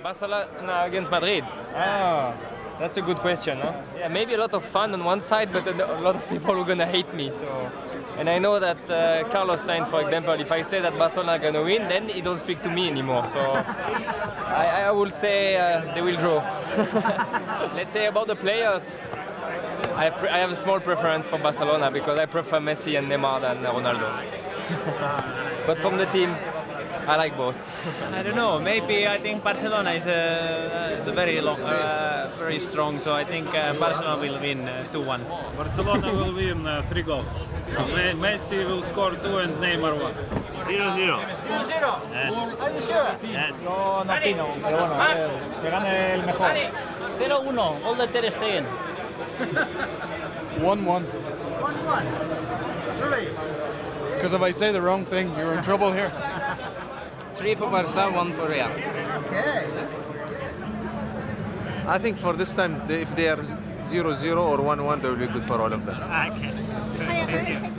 Barcelona against Madrid. Ah, that's a good question. Huh? Yeah, maybe a lot of fun on one side, but a lot of people who are gonna hate me. So, and I know that Carlos Sainz, for example, if I say that Barcelona are gonna win, then he don't speak to me anymore. So, I will say they will draw. Let's say about the players. I have a small preference for Barcelona because I prefer Messi and Neymar than Ronaldo. But from the team, I like both. I don't know. Maybe I think Barcelona is very strong. So I think Barcelona will win 2-1. Barcelona will win 3 goals. Messi will score 2 and Neymar 1. 0-0. 0-0. Yes. Are you sure? Yes. No opino, pero bueno, que gane el mejor. 0-1, gol de Ter Stegen. 1-1. 1-1. Really? Because if I say the wrong thing, you're in trouble here. 3 for Barca, 1 for Real. Okay. I think for this time, if they are 0-0 or 1-1, they will be good for all of them. Okay.